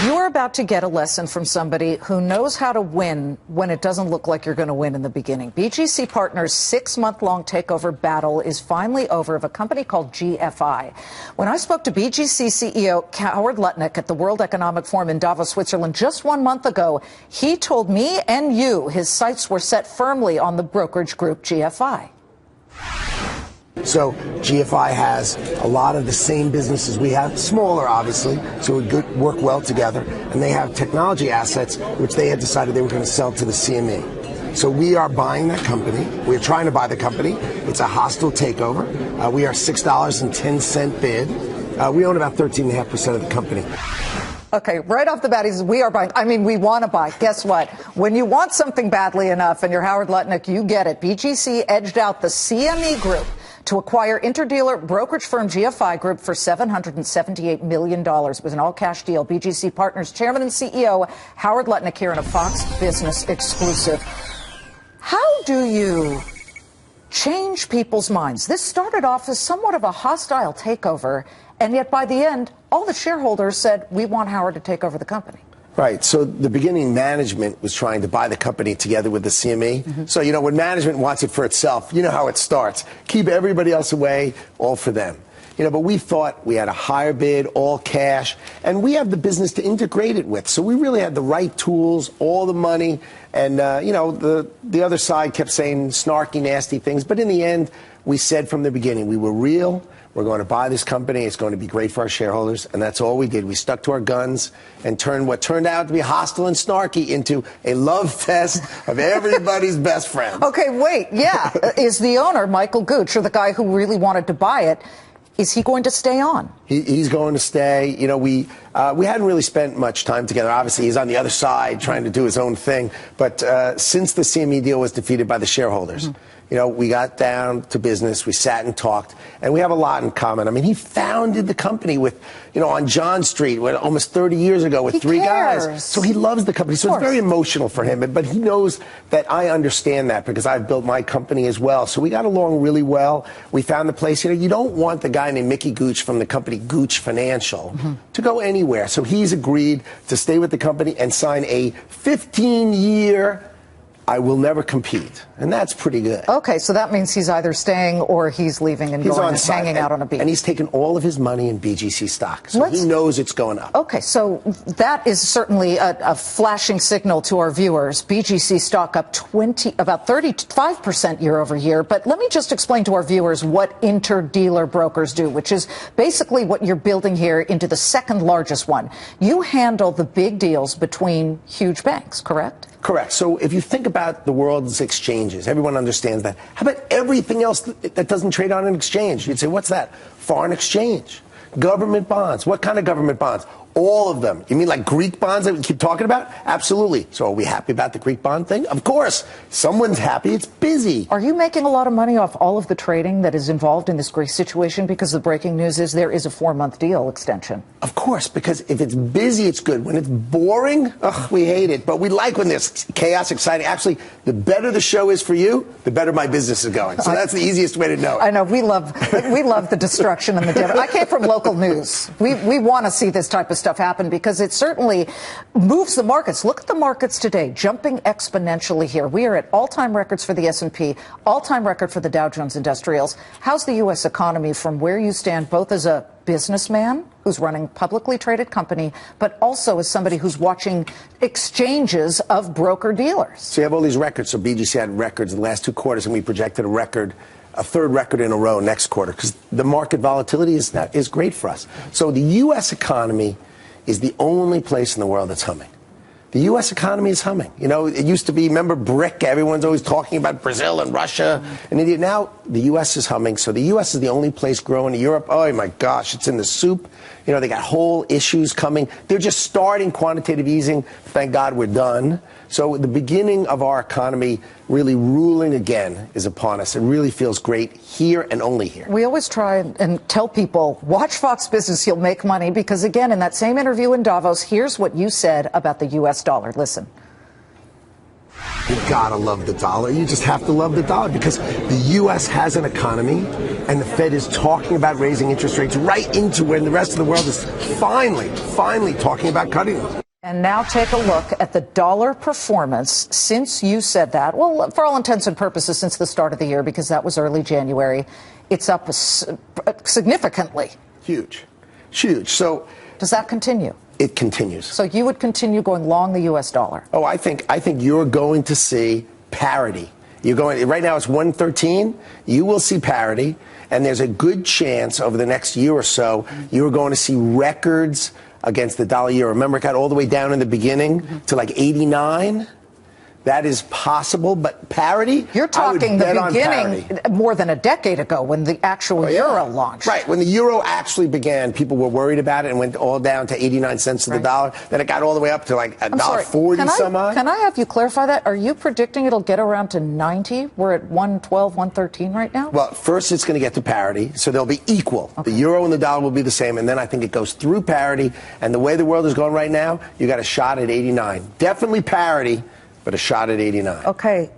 You're about to get a lesson from somebody who knows how to win when it doesn't look like you're going to win in the beginning. BGC Partners' 6-month-long takeover battle is finally over of a company called GFI. When I spoke to BGC CEO Howard Lutnick at the World Economic Forum in Davos, Switzerland, just 1 month ago, he told me and you his sights were set firmly on the brokerage group GFI. So GFI has a lot of the same businesses we have, smaller obviously, so it would work well together. And they have technology assets, which they had decided they were going to sell to the CME. So we are buying that company. We're trying to buy the company. It's a hostile takeover. We are $6.10 bid. We own about 13.5% of the company. Okay, right off the bat, he says, we are buying. I mean, we want to buy. Guess what? When you want something badly enough and you're Howard Lutnick, you get it. BGC edged out the CME Group to acquire interdealer brokerage firm GFI Group for $778 million. It was an all-cash deal. BGC Partners Chairman and CEO Howard Lutnick here in a Fox Business exclusive. How do you change people's minds? This started off as somewhat of a hostile takeover, and yet by the end, all the shareholders said, we want Howard to take over the company. Right. So the beginning management was trying to buy the company together with the CME. So, when management wants it for itself, you know how it starts. Keep everybody else away, all for them. But we thought we had a higher bid, all cash, and we have the business to integrate it with. So we really had the right tools, all the money, and, the other side kept saying snarky, nasty things. But in the end, we said from the beginning, we were real. We're going to buy this company. It's going to be great for our shareholders. And that's all we did. We stuck to our guns and turned what turned out to be hostile and snarky into a love fest of everybody's best friend. Okay, wait. Yeah. Is the owner, Michael Gooch, or the guy who really wanted to buy it, is he going to stay on? He's going to stay. We hadn't really spent much time together. Obviously, he's on the other side trying to do his own thing. But since the CME deal was defeated by the shareholders, we got down to business, we sat and talked, and we have a lot in common. I mean, he founded the company with, on John Street almost 30 years ago with three guys. So he loves the company. So it's very emotional for him. But he knows that I understand that because I've built my company as well. So we got along really well. We found the place. You don't want the guy named Mickey Gooch from the company Gooch Financial to go anywhere. So he's agreed to stay with the company and sign a 15-year I will never compete. And that's pretty good. Okay, so that means he's either staying or he's leaving and going and hanging out on a beach. And he's taken all of his money in BGC stock. So he knows it's going up. Okay, so that is certainly a flashing signal to our viewers. BGC stock up about 35% year over year. But let me just explain to our viewers what interdealer brokers do, which is basically what you're building here into the second largest one. You handle the big deals between huge banks, correct? Correct. So if you think about the world's exchanges, everyone understands that. How about everything else that doesn't trade on an exchange? You'd say, what's that? Foreign exchange. Government bonds. What kind of government bonds? All of them. You mean like Greek bonds that we keep talking about? Absolutely. So are we happy about the Greek bond thing? Of course. Someone's happy. It's busy. Are you making a lot of money off all of the trading that is involved in this Greece situation? Because the breaking news is there is a 4-month deal extension. Of course, because if it's busy, it's good. When it's boring, we hate it. But we like when there's chaos, exciting. Actually, the better the show is for you, the better my business is going. So that's the easiest way to know it. I know. We love the destruction and the damage. I came from local news. We want to see this type of stuff happen because it certainly moves the markets. Look at the markets today, jumping exponentially here. We are at all-time records for the S&P, all-time record for the Dow Jones Industrials. How's the U.S. economy from where you stand, both as a businessman who's running a publicly traded company, but also as somebody who's watching exchanges of broker-dealers? So you have all these records. So BGC had records in the last 2 quarters, and we projected a third record in a row next quarter because the market volatility is great for us. So the U.S. economy is the only place in the world that's humming. The U.S. economy is humming. It used to be, remember BRIC? Everyone's always talking about Brazil and Russia and India. Now the U.S. is humming. So the U.S. is the only place growing. Europe, oh my gosh, it's in the soup. They got whole issues coming. They're just starting quantitative easing. Thank God we're done. So the beginning of our economy really ruling again is upon us. It really feels great here and only here. We always try and tell people, watch Fox Business, you'll make money. Because again, in that same interview in Davos, here's what you said about the U.S. dollar. Listen. You gotta love the dollar. You just have to love the dollar because the U.S. has an economy, and the Fed is talking about raising interest rates right into when the rest of the world is finally talking about cutting them. And now take a look at the dollar performance since you said that. Well, for all intents and purposes, since the start of the year, because that was early January, it's up significantly. Huge. So does that continue? It continues. So you would continue going long the U.S. dollar? Oh, I think you're going to see parity. You're going right now. It's 113. You will see parity, and there's a good chance over the next year or so you're going to see records against the dollar euro. Remember, it got all the way down in the beginning to like 89. That is possible, but parity? You're talking the beginning more than a decade ago when the actual euro launched. Right. When the euro actually began, people were worried about it and went all down to 89 cents to the dollar. Then it got all the way up to like $1.40 some odd. Can I have you clarify that? Are you predicting it'll get around to 90? We're at 112, 113 right now? Well, first it's going to get to parity, so they'll be equal. Okay. The euro and the dollar will be the same, and then I think it goes through parity. And the way the world is going right now, you got a shot at 89. Definitely parity, but a shot at 89. Okay.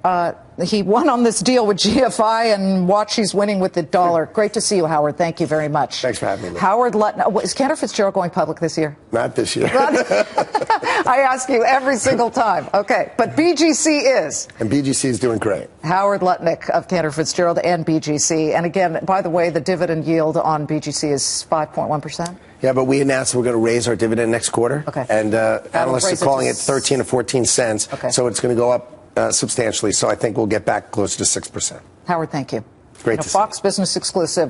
He won on this deal with GFI, and watch, he's winning with the dollar. Great to see you, Howard. Thank you very much. Thanks for having me. Howard Lutnick. Is Cantor Fitzgerald going public this year? Not this year. I ask you every single time. Okay. But BGC is. And BGC is doing great. Howard Lutnick of Cantor Fitzgerald and BGC. And again, by the way, the dividend yield on BGC is 5.1%. Yeah, but we announced we're going to raise our dividend next quarter. Okay. And analysts are calling it 13 or 14 cents. Okay. So it's going to go up substantially. So I think we'll get back close to 6%. Howard, thank you. Great to see you. Fox Business exclusive.